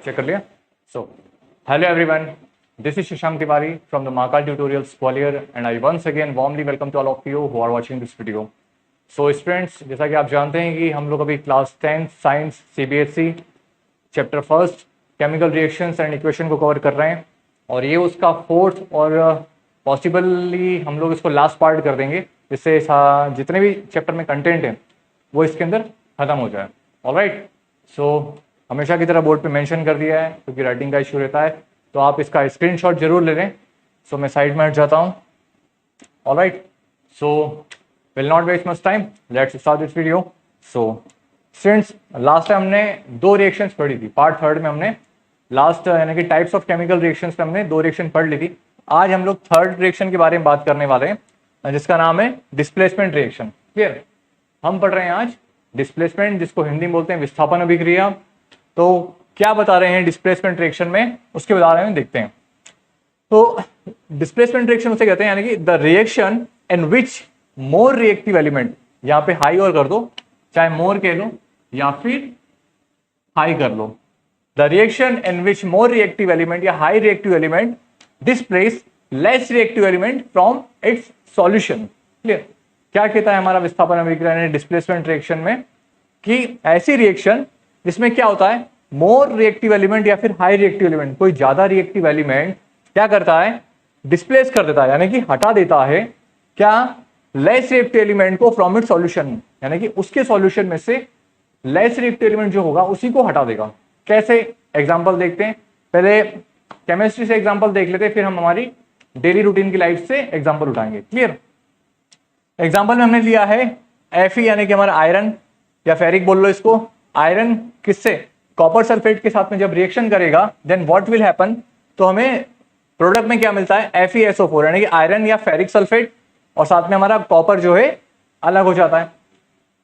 Check कर लिया। So hello everyone, this is Shashank Tiwari from the Mahakal tutorials Gwalior and I once again warmly welcome to all of you who are watching this video. So students, जैसा कि आप जानते हैं कि हम लोग अभी class 10 science CBSE chapter first chemical reactions and equation को कवर कर रहे हैं और ये उसका फोर्थ और पॉसिबली हम लोग इसको लास्ट पार्ट कर देंगे, जिससे जितने भी चैप्टर में कंटेंट है वो इसके अंदर खत्म हो जाए। ऑलराइट, सो हमेशा की तरह बोर्ड पे मेंशन कर दिया है क्योंकि राइटिंग का इशू रहता है, तो आप इसका स्क्रीनशॉट जरूर ले लें। सो मैं साइड में हट जाता हूँ। Alright, so will not waste much time, let's start this video. So students, last time हमने दो रिएक्शंस पढ़ी थी। पार्ट थर्ड में हमने लास्ट यानी कि टाइप्स ऑफ केमिकल रिएक्शंस में हमने दो रिएक्शन पढ़ ली थी। आज हम लोग थर्ड रिएक्शन के बारे में बात करने वाले हैं जिसका नाम है डिस्प्लेसमेंट रिएक्शन। क्लियर? हम पढ़ रहे हैं आज डिस्प्लेसमेंट, जिसको हिंदी में बोलते हैं विस्थापन अभिक्रिया। तो क्या बता रहे हैं डिस्प्लेसमेंट रिएक्शन में, उसके बारे में देखते हैं। तो डिस्प्लेसमेंट रिएक्शन उसे कहते हैं यानी कि the reaction in which more reactive element, यहाँ पे हाई और कर दो, चाहे मोर कह लो या फिर हाई कर लो। The reaction in which more reactive element या high reactive element displace less reactive element from its solution. Clear? क्या कहता है हमारा विस्थापन अभिक्रिया डिस्प्लेसमेंट रिएक्शन में कि ऐसी रिएक्शन जिसमें क्या होता है, मोर रिएक्टिव एलिमेंट या फिर हाई रिएक्टिव एलिमेंट, कोई ज्यादा रिएक्टिव एलिमेंट क्या करता है, डिस्प्लेस कर देता है यानी कि हटा देता है क्या, लेस रिएक्टिव एलिमेंट को फ्रॉम इट सॉल्यूशन, यानी कि उसके सॉल्यूशन में से लेस रिएक्टिव एलिमेंट जो होगा उसी को हटा देगा। कैसे? एग्जांपल देखते हैं। पहले केमिस्ट्री से एग्जांपल देख लेते हैं, फिर हम हमारी डेली रूटीन की लाइफ से एग्जांपल उठाएंगे। क्लियर? एग्जांपल में हमने लिया है Fe यानी कि हमारा आयरन या फेरिक बोल लो इसको। आयरन किससे? कॉपर सल्फेट के साथ में जब रिएक्शन करेगा देन व्हाट विल हैपन, तो हमें प्रोडक्ट में क्या मिलता है, FeSO4 यानी कि आयरन या फेरिक सल्फेट, और साथ में हमारा कॉपर जो है अलग हो जाता है।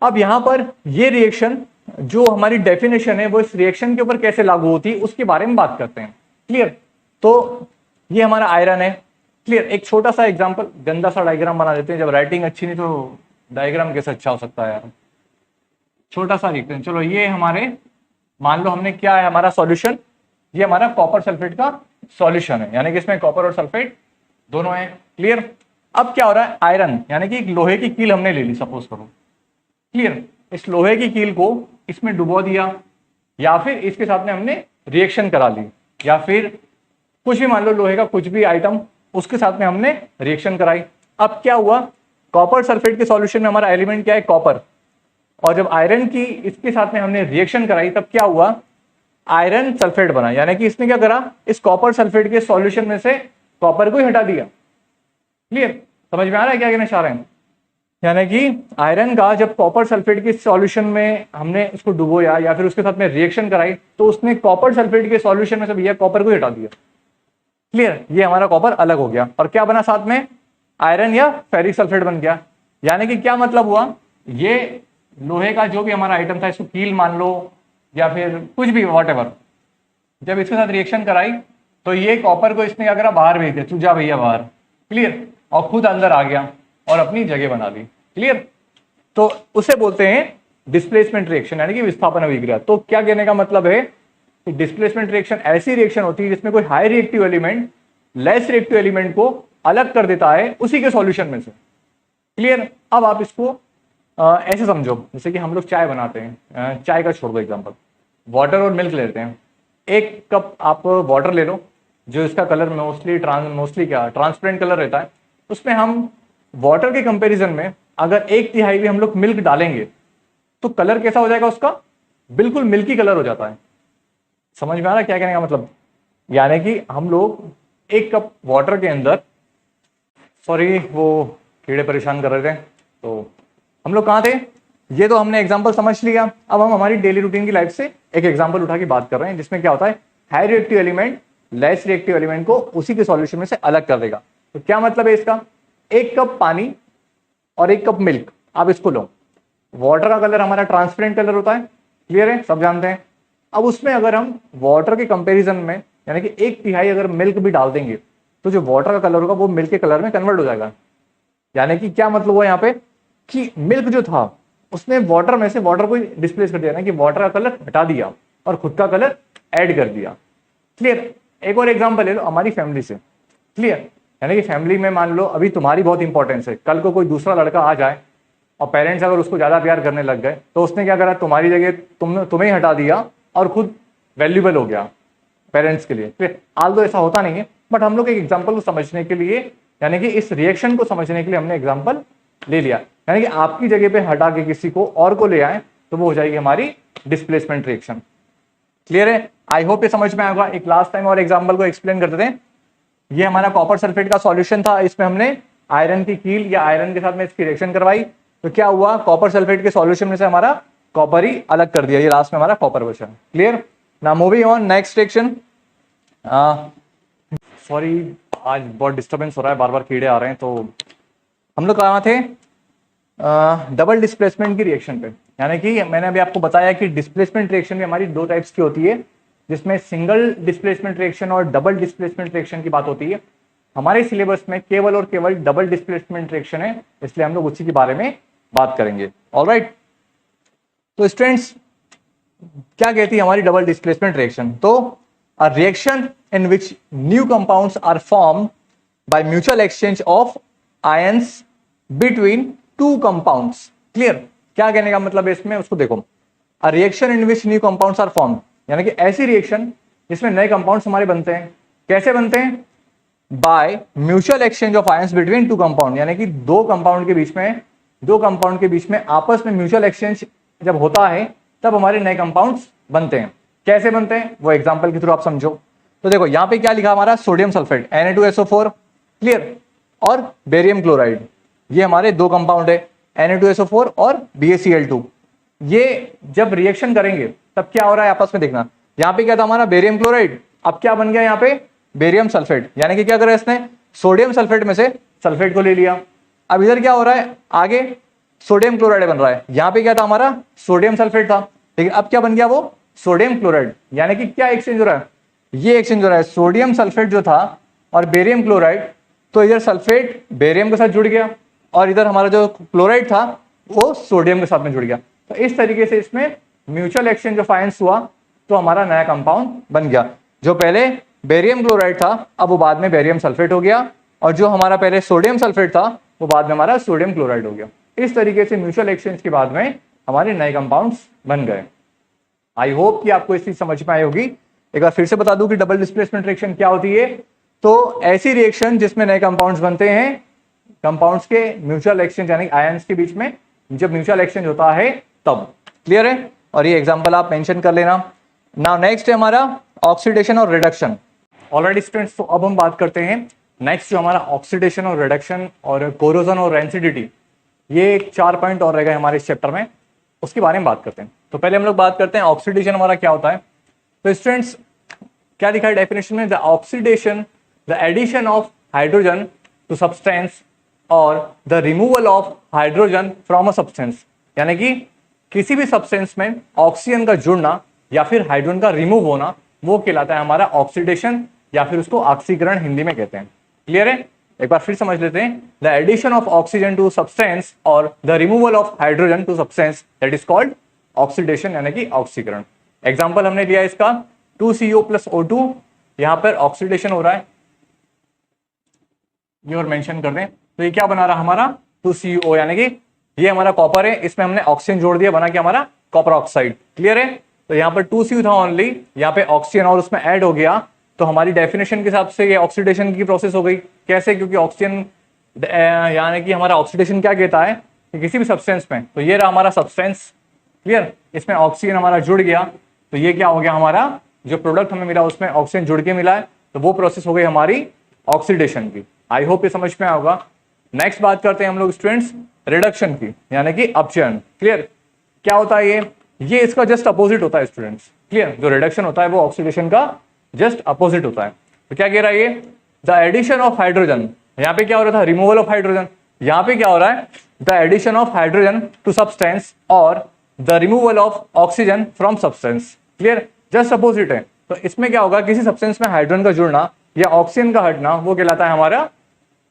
अब यहां पर ये रिएक्शन जो हमारी डेफिनेशन है वो इस रिएक्शन के ऊपर कैसे लागू होती है उसके बारे में बात करते हैं। क्लियर? तो ये हमारा आयरन है। क्लियर? एक छोटा सा एग्जाम्पल, गंदा सा डायग्राम बना देते हैं, जब राइटिंग अच्छी नहीं तो डायग्राम कैसे अच्छा हो सकता है यार। छोटा सा लिखते हैं। चलो, ये हमारे मान लो हमने क्या है हमारा सॉल्यूशन, ये हमारा कॉपर सल्फेट का सॉल्यूशन है, यानी कि इसमें कॉपर और सल्फेट दोनों है। क्लियर? अब क्या हो रहा है, आयरन यानी कि एक लोहे की कील हमने ले ली, सपोज करो। क्लियर? इस लोहे की कील को इसमें डुबो दिया या फिर इसके साथ में हमने रिएक्शन करा ली, या फिर कुछ भी मान लो लोहे का कुछ भी आइटम उसके साथ में हमने रिएक्शन कराई। अब क्या हुआ, कॉपर सल्फेट के सॉल्यूशन में हमारा एलिमेंट क्या है, कॉपर, और जब आयरन की इसके साथ में हमने रिएक्शन कराई तब क्या हुआ, आयरन सल्फेट बना, यानी कि इसने क्या करा, इस कॉपर सल्फेट के सॉल्यूशन में से कॉपर को ही हटा दिया। क्लियर? समझ में आ रहा है क्या कहना चाह रहे हैं? यानी कि आयरन का जब कॉपर सल्फेट के सॉल्यूशन में हमने उसको डुबोया या फिर उसके साथ में रिएक्शन कराई तो उसने कॉपर सल्फेट के सॉल्यूशन में से भैया कॉपर को ही हटा दिया। क्लियर? ये हमारा कॉपर अलग हो गया और क्या बना साथ में, आयरन या फेरिक सल्फेट बन गया। यानी कि क्या मतलब हुआ, ये लोहे का जो भी हमारा आइटम था, इसको कील मान लो या फिर कुछ भी वॉटएवर, जब इसके साथ रिएक्शन कराई तो ये कॉपर को इसने क्या करा, बाहर भेज दिया, तू जा भैया बाहर। क्लियर? और खुद अंदर आ गया और अपनी जगह बना ली। क्लियर? तो उसे बोलते हैं डिस्प्लेसमेंट रिएक्शन यानी कि विस्थापन अभिक्रिया। तो क्या कहने का मतलब है कि डिस्प्लेसमेंट रिएक्शन ऐसी रिएक्शन होती है जिसमें कोई high reactive element less reactive element को अलग कर देता है उसी के सॉल्यूशन में से। क्लियर? अब आप इसको ऐसे समझो, जैसे कि हम लोग चाय बनाते हैं, चाय का छोड़ दो एग्जांपल, वाटर और मिल्क लेते हैं। एक कप आप वाटर ले लो जो इसका कलर मोस्टली क्या ट्रांसपेरेंट कलर रहता है, उसमें हम वाटर के कंपैरिजन में अगर 1/3 भी हम लोग मिल्क डालेंगे तो कलर कैसा हो जाएगा उसका, बिल्कुल मिल्की कलर हो जाता है। समझ में आ रहा है क्या कहने का मतलब? यानी कि हम लोग एक कप वाटर के अंदर, सॉरी वो कीड़े परेशान कर रहे थे, तो हम लोग कहाँ थे, ये तो हमने एग्जांपल समझ लिया। अब हम हमारी डेली रूटीन की लाइफ से एक एग्जांपल उठा के बात कर रहे हैं जिसमें क्या होता है, high reactive element less reactive element को उसी के सॉल्यूशन में से अलग कर देगा। तो क्या मतलब है इसका, एक कप पानी और एक कप मिल्क, आप इसको लो, वाटर का कलर हमारा ट्रांसपेरेंट कलर होता है। क्लियर है? सब जानते हैं। अब उसमें अगर हम वाटर के कंपेरिजन में यानी कि 1/3 अगर मिल्क भी डाल देंगे तो जो वाटर का कलर होगा वो मिल्क के कलर में कन्वर्ट हो जाएगा। यानी कि क्या मतलब हुआ यहाँ पे कि मिल्क जो था उसने वाटर में से वाटर को डिस्प्लेस कर दिया, ना कि वाटर का कलर हटा दिया और खुद का कलर ऐड कर दिया। क्लियर। एक और एग्जांपल ले लो हमारी फैमिली से। क्लियर। यानी कि फैमिली में मान लो अभी तुम्हारी बहुत इंपॉर्टेंस है, कल को कोई दूसरा लड़का आ जाए और पेरेंट्स अगर उसको ज्यादा प्यार करने लग गए तो उसने क्या करा, तुम्हारी जगह तुम्हें हटा दिया और खुद वैल्यूबल हो गया पेरेंट्स के लिए। फिर आल तो ऐसा होता नहीं है, बट हम लोग एक एग्जाम्पल को समझने के लिए, यानी कि इस रिएक्शन को समझने के लिए हमने एग्जाम्पल ले लिया। यानी कि आपकी जगह पे हटा के किसी को और को ले आए तो वो हो जाएगी हमारी डिस्प्लेसमेंट रिएक्शन। क्लियर है? आई होप ये समझ में आएगा। एक लास्ट टाइम और एग्जाम्पल को एक्सप्लेन करते थे। ये हमारा कॉपर सल्फेट का सॉल्यूशन था, इसमें हमने आयरन की कील या आयरन के साथ में इसकी रिएक्शन करवाई तो क्या हुआ, कॉपर सल्फेट के सॉल्यूशन में से हमारा कॉपर ही अलग कर दिया, ये लास्ट में हमारा कॉपर बचा। Clear. Now moving on next reaction. Sorry आज बहुत डिस्टर्बेंस हो रहा है, बार बार कीड़े आ रहे हैं। तो हम लोग कहाँ थे, डबल डिस्प्लेसमेंट की रिएक्शन पे। यानी कि मैंने अभी आपको बताया कि डिस्प्लेसमेंट रिएक्शन भी हमारी दो टाइप्स की होती है, जिसमें सिंगल डिस्प्लेसमेंट रिएक्शन और डबल डिस्प्लेसमेंट रिएक्शन की बात होती है। हमारे सिलेबस में केवल और केवल डबल डिस्प्लेसमेंट रिएक्शन है, इसलिए हम लोग उसी के बारे में बात करेंगे। ऑलराइट। तो स्टूडेंट्स क्या कहती है हमारी डबल डिस्प्लेसमेंट रिएक्शन, तो a reaction in which new compounds are formed by mutual exchange of ions between two compounds। Clear। क्या कहने का मतलब है इसमें, उसको देखो। a reaction in which new compounds are formed, यानी कि ऐसी रिएक्शन जिसमें नए कंपाउंड्स हमारे बनते हैं। कैसे बनते हैं, by mutual exchange of ions between two compound, यानी कि दो कंपाउंड के बीच में आपस में म्यूचुअल एक्सचेंज जब होता है तब हमारे नए कंपाउंड्स बनते हैं। कैसे बनते हैं वो एग्जांपल के थ्रू आप समझो। तो देखो यहाँ पे क्या लिखा हमारा, सोडियम सल्फेट Na2SO4। क्लियर। और बेरियम क्लोराइड, ये हमारे दो कंपाउंड है Na2SO4 और BaCl2। ये जब रिएक्शन करेंगे तब क्या हो रहा है आपस में देखना। यहाँ पे क्या था हमारा बेरियम क्लोराइड, अब क्या बन गया यहाँ पे बेरियम सल्फेट। यानी कि क्या करा इसने, सोडियम सल्फेट में से सल्फेट को ले लिया। अब इधर क्या हो रहा है, आगे सोडियम क्लोराइड बन रहा है। यहाँ पे क्या था हमारा सोडियम सल्फेट था, लेकिन अब क्या बन गया वो सोडियम क्लोराइड। यानी कि क्या एक्सचेंज हो रहा है, ये एक्सचेंज हो रहा है सोडियम सल्फेट जो था और बेरियम क्लोराइड। तो इधर सल्फेट बेरियम के साथ जुड़ गया और इधर हमारा जो क्लोराइड था वो सोडियम के साथ में जुड़ गया। तो इस तरीके से इसमें म्यूचुअल एक्सचेंज ऑफ आयंस हुआ तो हमारा नया कंपाउंड बन गया। जो पहले बेरियम क्लोराइड था अब वो बाद में बेरियम सल्फेट हो गया, और जो हमारा पहले सोडियम सल्फेट था वो बाद में हमारा सोडियम क्लोराइड हो गया। इस तरीके से म्यूचुअल एक्सचेंज के बाद में हमारे नए कंपाउंड्स बन गए। आई होप कि आपको इस चीज समझ में आई होगी। एक बार फिर से बता दूं कि डबल डिस्प्लेसमेंट रिएक्शन क्या होती है। तो ऐसी रिएक्शन जिसमें नए कंपाउंड्स बनते हैं, कंपाउंड्स के म्यूचुअल एक्सचेंज यानी आयंस के बीच में जब म्यूचुअल एक्सचेंज होता है तब। क्लियर है? और ये एग्जांपल आप मेंशन कर लेना। नाउ नेक्स्ट है हमारा ऑक्सीडेशन और रिडक्शन। ऑलरेडी स्टूडेंट्स, तो अब हम बात करते हैं नेक्स्ट जो हमारा ऑक्सीडेशन और रिडक्शन और कोरोजन और रेंसिडिटी, ये 4 पॉइंट और रहेगा हमारे इस चैप्टर में, उसके बारे में बात करते हैं। तो पहले हम लोग बात करते हैं ऑक्सीडेशन हमारा क्या होता है। तो स्टूडेंट्स क्या लिखा है डेफिनेशन में, the oxidation the addition of hydrogen to substance और the removal of hydrogen from a substance. यानी कि किसी भी सब्सटेंस में ऑक्सीजन का जुड़ना या फिर हाइड्रोजन का रिमूव होना वो कहलाता है हमारा ऑक्सीडेशन, या फिर उसको ऑक्सीकरण हिंदी में कहते हैं। क्लियर है? एक बार फिर समझ लेते हैं। The addition of oxygen to substance और the removal of hydrogen to substance, that is called oxidation यानी कि ऑक्सीकरण। एग्जांपल हमने लिया इसका 2CO + O2, यहां पर ऑक्सीडेशन हो रहा है, ये और मेंशन कर दें। तो ये क्या बना रहा हमारा 2CO, यानी कि ये हमारा कॉपर है, इसमें हमने ऑक्सीजन जोड़ दिया, बना क्या हमारा कॉपर ऑक्साइड। क्लियर है? तो यहाँ पर 2CO था ओनली, यहाँ पे ऑक्सीजन और उसमें ऐड हो गया, तो हमारी डेफिनेशन के हिसाब से ये ऑक्सीडेशन की प्रोसेस हो गई। कैसे? क्योंकि ऑक्सीजन यानी कि हमारा ऑक्सीडेशन क्या कहता है कि किसी भी सब्सटेंस में, तो ये रहा हमारा सब्सटेंस। क्लियर? इसमें ऑक्सीजन हमारा जुड़ गया, तो ये क्या हो गया हमारा जो प्रोडक्ट हमें मिला उसमें ऑक्सीजन जुड़ के मिला है, तो वो प्रोसेस हो गई हमारी ऑक्सीडेशन की। आई होप ये समझ में आएगा। नेक्स्ट बात करते हैं हम लोग स्टूडेंट्स रिडक्शन की, यानी कि अपचयन। क्लियर? क्या होता है ये इसका जस्ट अपोजिट होता है स्टूडेंट्स। क्लियर? जो रिडक्शन होता है वो ऑक्सीडेशन का जस्ट अपोजिट होता है। तो क्या कह रहा है ये, द एडिशन ऑफ हाइड्रोजन, यहाँ पे क्या हो रहा था रिमूवल ऑफ हाइड्रोजन, यहाँ पे क्या हो रहा है the addition of hydrogen to substance और the removal of oxygen from substance. Clear? Just opposite है। तो इसमें क्या होगा, किसी सब्सटेंस में हाइड्रोजन का जुड़ना या ऑक्सीजन का हटना वो कहलाता है हमारा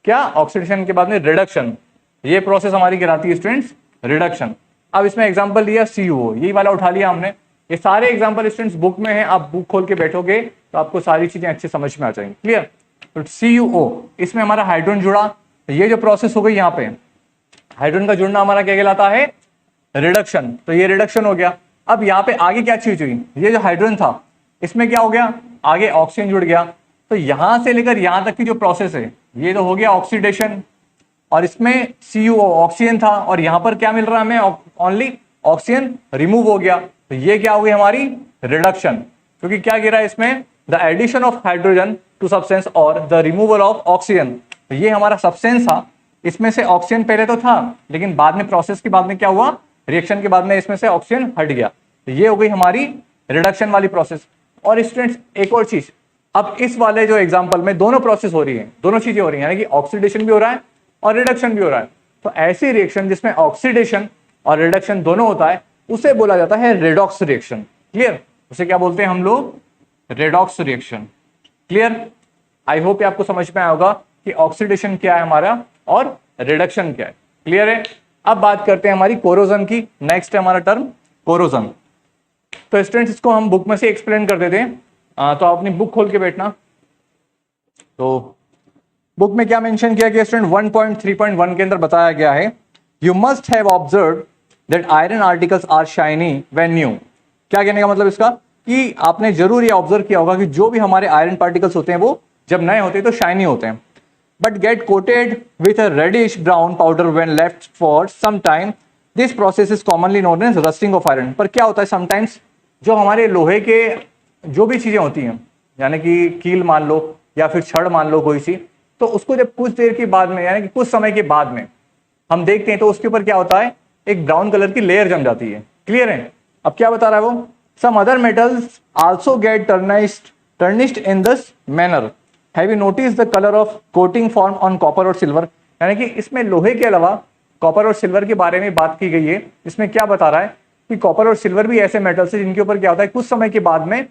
क्या, ऑक्सीडेशन के बाद में रिडक्शन। ये प्रोसेस हमारी कहलाती है स्टूडेंट्स रिडक्शन। अब इसमें एग्जांपल लिया CuO, यही वाला उठा लिया हमने। ये सारे एग्जाम्पल स्टूडेंट्स बुक में है, आप बुक खोल के बैठोगे तो आपको सारी चीजें अच्छे समझ में आ जाएंगी। क्लियर? तो CuO, इसमें हमारा हाइड्रोजन जुड़ा, ये जो प्रोसेस हो गई यहाँ पे हाइड्रोजन का जुड़ना हमारा क्या कहलाता है? रिडक्शन। तो ये रिडक्शन हो गया। अब यहाँ पे आगे क्या चीज हुई? ये जो हाइड्रोजन था इसमें क्या हो गया? आगे ऑक्सीजन जुड़ गया। तो यहां से लेकर यहां तक की जो प्रोसेस है ये तो हो गया ऑक्सीडेशन, और इसमें CuO ऑक्सीजन था और यहां पर क्या मिल रहा है हमें? ओनली ऑक्सीजन रिमूव हो गया। तो ये क्या हो गई हमारी? रिडक्शन। क्योंकि क्या गिरा है इसमें? The addition of hydrogen to substance और द रिमूवल ऑफ ऑक्सीजन। तो ये हमारा सब्सटेंस था, इसमें से ऑक्सीजन पहले तो था लेकिन बाद में प्रोसेस के बाद में क्या हुआ? रिएक्शन के बाद में इसमें से ऑक्सीजन हट गया। तो ये हो गई हमारी रिडक्शन वाली प्रोसेस। और स्टूडेंट्स एक और चीज, अब इस वाले जो एग्जांपल में दोनों प्रोसेस हो रही है, दोनों चीजें हो रही है, यानी कि ऑक्सीडेशन भी हो रहा है और रिडक्शन भी हो रहा है। तो ऐसी रिएक्शन जिसमें ऑक्सीडेशन और रिडक्शन दोनों होता है उसे बोला जाता है रेडॉक्स रिएक्शन। क्लियर? उसे क्या बोलते हैं हम लोग? Redox reaction. Clear? I hope आपको समझ में आया होगा कि ऑक्सीडेशन क्या है हमारा और रिडक्शन क्या है। क्लियर है? अब बात करते हैं हमारी कोरोजन की। नेक्स्ट है हमारा टर्म कोरोजन। तो स्टूडेंट्स इसको हम बुक में से एक्सप्लेन कर देते हैं, तो आप अपनी बुक खोल के बैठना। तो बुक में क्या मेंशन किया गया स्टूडेंट? 1.3.1 के अंदर बताया गया है, you must have observe that iron articles are shiny when new. क्या कहने का मतलब इसका? कि आपने जरूर ये ऑब्जर्व किया होगा कि जो भी हमारे आयरन पार्टिकल्स होते हैं वो जब नए होते हैं तो शाइनी होते हैं, but get coated with a reddish brown powder when left for some time. This process is commonly known as rusting of iron. पर क्या होता है समटाइम्स जो हमारे लोहे के जो भी चीजें होती हैं, यानी कि कील मान लो या फिर छड़ मान लो कोई सी, तो उसको जब कुछ देर के बाद में यानी कि कुछ समय के बाद में हम देखते हैं तो उसके ऊपर क्या होता है? एक ब्राउन कलर की लेयर जम जाती है। क्लियर है? अब क्या बता रहा है वो? Some other metals also get tarnished in this manner. Have you notice the colour of coating form on copper और सिल्वर। यानी कि इसमें लोहे के अलावा कॉपर और सिल्वर के बारे में बात की गई है। इसमें क्या बता रहा है कि कॉपर और सिल्वर भी ऐसे मेटल्स है जिनके ऊपर क्या होता है? कुछ समय के बाद में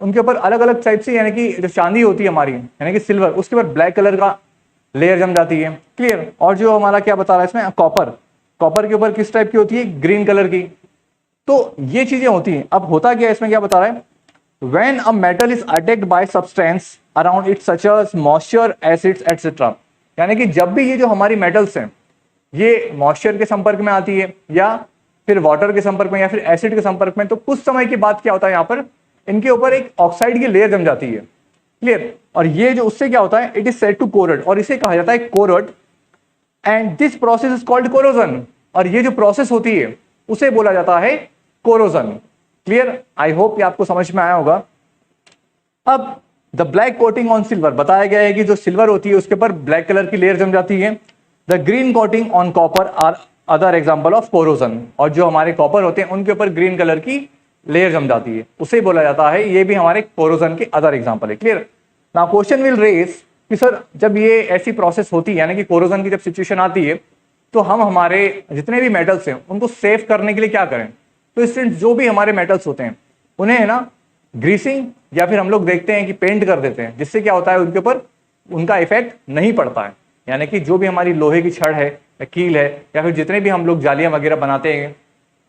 उनके ऊपर अलग अलग टाइप से, यानी कि जो चांदी होती है हमारी यानी कि सिल्वर, उसके ऊपर ब्लैक कलर का लेयर जम जाती है। क्लियर? और जो हमारा क्या बता रहा है इसमें? कॉपर के ऊपर किस टाइप की होती है? ग्रीन कलर की। तो ये चीजें होती हैं। अब होता क्या है इसमें? क्या बता रहा है? When a metal is attacked by substance around it such as moisture, acids etcetera. यानी कि जब भी ये जो हमारी मेटल्स हैं ये मॉइस्चर के संपर्क में आती है या फिर वाटर के संपर्क में या फिर एसिड के संपर्क में, तो कुछ समय के बाद क्या होता है? यहाँ पर इनके ऊपर एक ऑक्साइड की लेयर जम जाती है। क्लियर? और ये जो उससे क्या होता है? इट इज सेड टू कोरड, और इसे कहा जाता है कोरड, and this process is called corrosion. और ये जो प्रोसेस होती है उसे बोला जाता है कोरोजन। क्लियर? आई होप ये आपको समझ में आया होगा। अब the black coating on silver, बताया गया है कि जो सिल्वर होती है उसके ऊपर ब्लैक कलर की लेयर जम जाती है। The green coating on copper are other example of corrosion. और जो हमारे कॉपर होते हैं उनके ऊपर ग्रीन कलर की लेयर जम जाती है, उसे बोला जाता है, ये भी हमारे कोरोजन के अदर एग्जाम्पल है। Clear? Now question will raise कि सर जब ये ऐसी प्रोसेस होती है यानी कि कोरोजन की जब सिचुएशन आती है तो हम हमारे जितने भी मेटल्स हैं उनको सेव करने के लिए क्या करें? तो स्टूडेंट्स जो भी हमारे मेटल्स होते हैं उन्हें है ना ग्रीसिंग या फिर हम लोग देखते हैं कि पेंट कर देते हैं, जिससे क्या होता है उनके ऊपर उनका इफेक्ट नहीं पड़ता है। यानी कि जो भी हमारी लोहे की छड़ है या कील है या फिर जितने भी हम लोग जालियां वगैरह बनाते हैं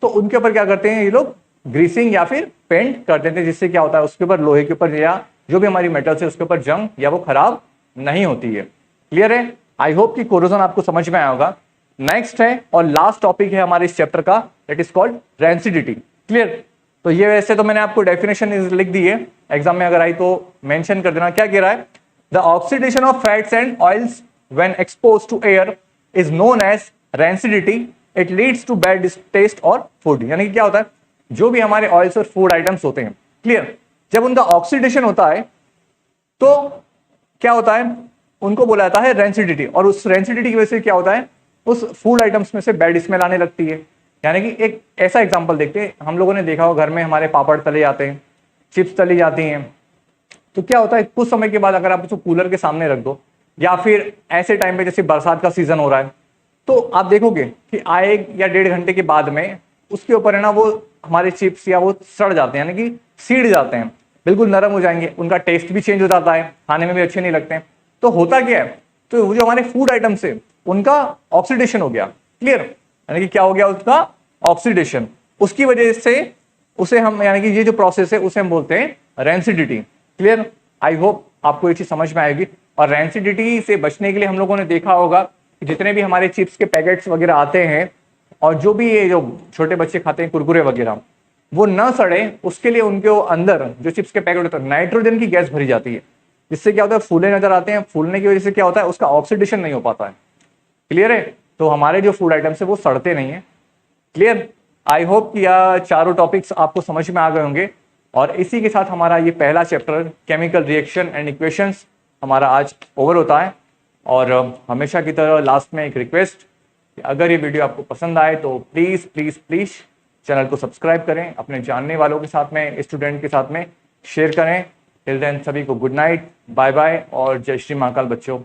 तो उनके ऊपर क्या करते हैं ये लोग? ग्रीसिंग या फिर पेंट कर देते हैं, जिससे क्या होता है उसके ऊपर लोहे के ऊपर या जो भी हमारी मेटल्स है उसके ऊपर जंग या वो खराब नहीं होती है। क्लियर है? आई होप कि कोरोजन आपको समझ में आया होगा। नेक्स्ट है और लास्ट टॉपिक है हमारे इस चैप्टर का, that is called rancidity. Clear? तो ये वैसे तो मैंने आपको डेफिनेशन लिख दी है, एग्जाम में अगर आई तो मेंशन कर देना। क्या कह रहा है? The oxidation of fats and oils when exposed to air is known as rancidity. It leads to bad taste और फूड। यानी कि क्या होता है? जो भी हमारे ऑयल्स और फूड आइटम्स होते हैं, क्लियर, जब उनका ऑक्सीडेशन होता है तो क्या होता है? उनको बोला जाता है रेंसिडिटी। और उस रेंसिडिटी की वजह से क्या होता है? उस फूड आइटम्स में से बैड स्मेल आने लगती है। यानी कि एक ऐसा एग्जांपल देखते हैं, हम लोगों ने देखा हो घर में हमारे पापड़ तले जाते हैं, चिप्स तली जाती हैं, तो क्या होता है कुछ समय के बाद अगर आप उसको कूलर के सामने रख दो या फिर ऐसे टाइम पे जैसे बरसात का सीजन हो रहा है तो आप देखोगे कि आए या 1.5 घंटे के बाद में उसके ऊपर है ना वो हमारे चिप्स या वो सड़ जाते हैं, यानी कि सीड जाते हैं, बिल्कुल नरम हो जाएंगे, उनका टेस्ट भी चेंज हो जाता है, खाने में भी अच्छे नहीं लगते हैं। तो होता क्या है? तो वो जो हमारे फूड आइटम्स है उनका ऑक्सीडेशन हो गया। क्लियर? यानी कि क्या हो गया? उसका ऑक्सीडेशन। उसकी वजह से उसे हम, यानी कि ये जो प्रोसेस है उसे हम बोलते हैं रेंसिडिटी। क्लियर? आई होप आपको ये चीज समझ में आएगी। और रेंसिडिटी से बचने के लिए हम लोगों ने देखा होगा कि जितने भी हमारे चिप्स के पैकेट्स वगैरह आते हैं और जो भी ये जो छोटे बच्चे खाते हैं कुरकुरे वगैरह, वो न सड़े उसके लिए उनके अंदर जो चिप्स के पैकेट होते हैं नाइट्रोजन की गैस भरी जाती है, जिससे क्या होता है फूले नजर आते हैं। फूलने की वजह से क्या होता है, उसका ऑक्सीडेशन नहीं हो पाता है। क्लियर है? तो हमारे जो फूड आइटम्स है वो सड़ते नहीं है। क्लियर? आई होप कि यह चारों टॉपिक्स आपको समझ में आ गए होंगे। और इसी के साथ हमारा ये पहला chapter chemical reaction and equations हमारा आज ओवर होता है। और हमेशा की तरह लास्ट में एक रिक्वेस्ट, अगर ये वीडियो आपको पसंद आए तो प्लीज प्लीज प्लीज चैनल को सब्सक्राइब करें, अपने जानने वालों के साथ में, स्टूडेंट के साथ में शेयर करें। टिल देन सभी को गुड नाइट, बाय बाय और जय श्री महाकाल बच्चों।